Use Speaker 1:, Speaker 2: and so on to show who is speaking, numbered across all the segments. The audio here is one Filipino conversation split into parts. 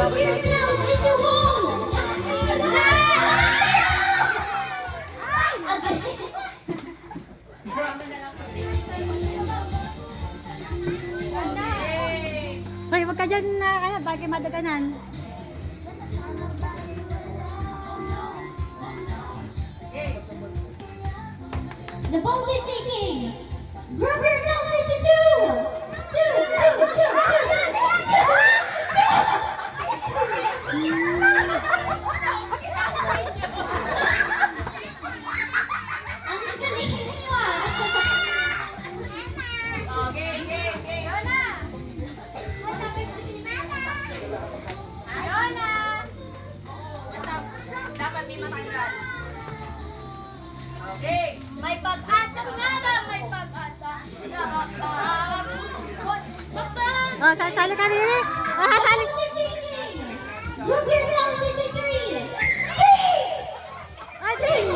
Speaker 1: Group yourself into one.
Speaker 2: Hoy, wag ka dyan na, bakit madaganan?
Speaker 1: The boat is sinking. Group yourself into two. Ang galing niyo ah.
Speaker 3: Dapat may matanggal. Okay.
Speaker 1: May pag-asa nga ba? May pag-asa.
Speaker 2: Oh, sali ka rin. Oh, sali.
Speaker 1: Group yourself into three.
Speaker 2: Ay, three.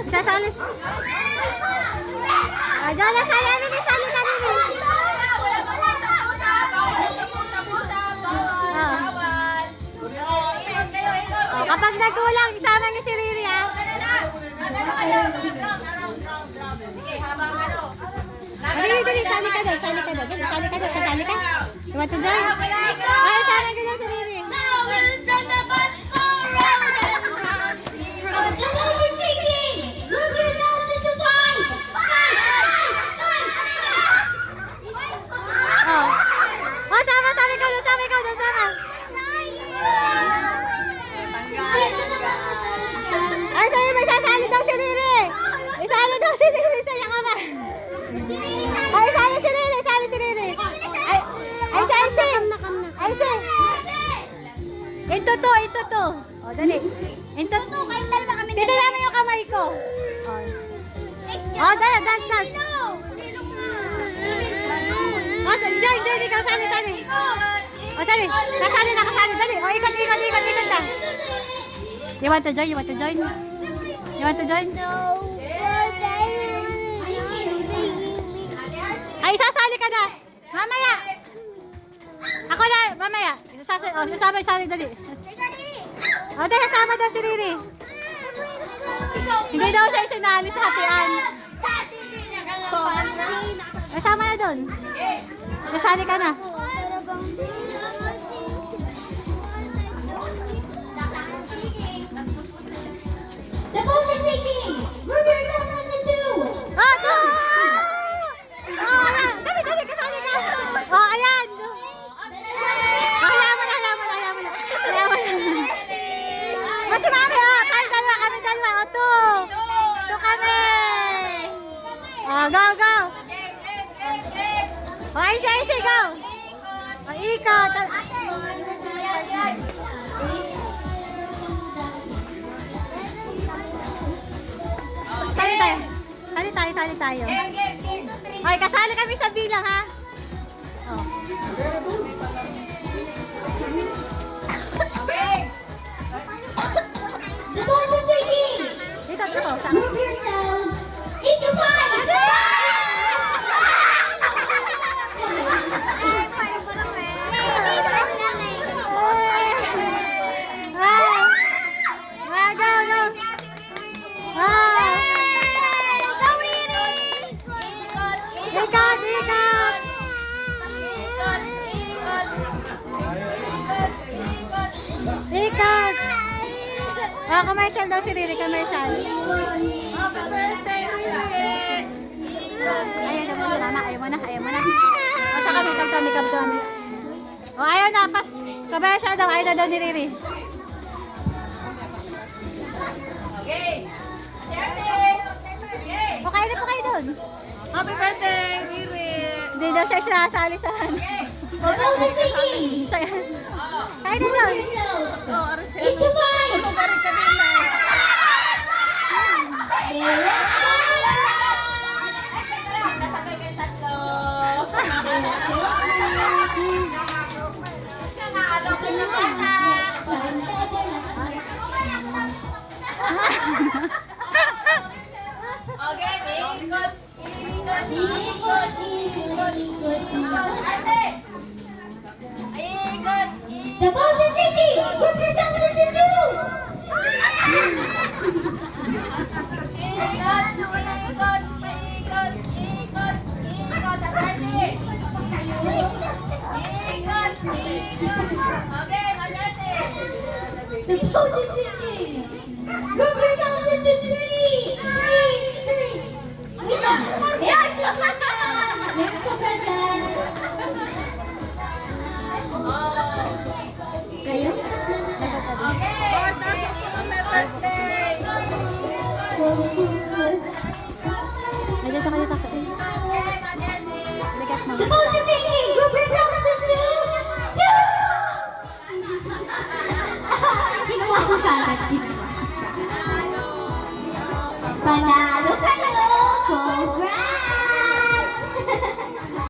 Speaker 2: Sasali. Ah, dyan na, sali ka rin.
Speaker 3: Wala pa usap-usap. Bawal. Ikot kayo, ikot.
Speaker 2: Oh, kapag nagkulang, isama niyo si Riri, ha?
Speaker 3: Sige, habang ano.
Speaker 2: Dali, sali ka doon. Sali ka. Sasali ka? You want to join? Ay, sana ganyan si Riri.
Speaker 1: Now we'll send the bus for round and round. The boat is sinking. Group yourself into five.
Speaker 2: Oh. Oh, sama ka doon. Ay, sa'yo, may sasali daw si Riri. Isali daw si Riri sa iyo kamay. Ay, sali si Riri. Ay, sing. Into two. Oh, dali. Into two. Dito namin yung kamay ko. Oh, dance. Oh, join, ikaw, sali. Oh, sali. Kasali na. Dali. Oh, ikot na. You want to join? Ay, sasali ka na. Mamaya. Ako na, mamaya. Sasali, dali. O, dali, kasama daw si Riri. Hindi daw siya isinali sa hatian. Kasama na doon. Kasali ka na.
Speaker 1: The boat is sinking. Group yourself into two.
Speaker 2: Oh, two! Oh, ayan. Dali, kasali ka. Oh, ayan. Ayaw mo na. Oh, si Mami, oh. Kami dalawa. Oh, two. Two kami. Oh, go. Oh, ay, go. Oh, ikot. Sali tayo. Okay, kasali kami sa bilang, ha? Oh.
Speaker 1: The boat is sinking.
Speaker 2: Dito ako.
Speaker 1: Group yourselves into five.
Speaker 2: Commercial daw si Riri, commercial.
Speaker 3: Happy birthday, Riri!
Speaker 2: Ayaw mo na. Masa kami. O, ayaw na, commercial daw, ayaw na daw ni Riri.
Speaker 3: Okay. Jersey!
Speaker 2: O, kain na po kayo doon.
Speaker 3: Happy birthday, Riri!
Speaker 2: Hindi daw siya sinasali sa
Speaker 1: The boat is sinking.
Speaker 2: Kain na
Speaker 1: Group
Speaker 2: doon.
Speaker 1: yourselves into five. Group results into three. Wait lang. Here's the question. Here's the question. Kayo?
Speaker 3: Okay. 4,000 happy birthday.
Speaker 2: Nandiyan sa kayo kasi.
Speaker 3: Okay, Jersey.
Speaker 2: Ligat mo.
Speaker 1: The vote is taking. Group results into two. Ginawa ko kalat. Panalo.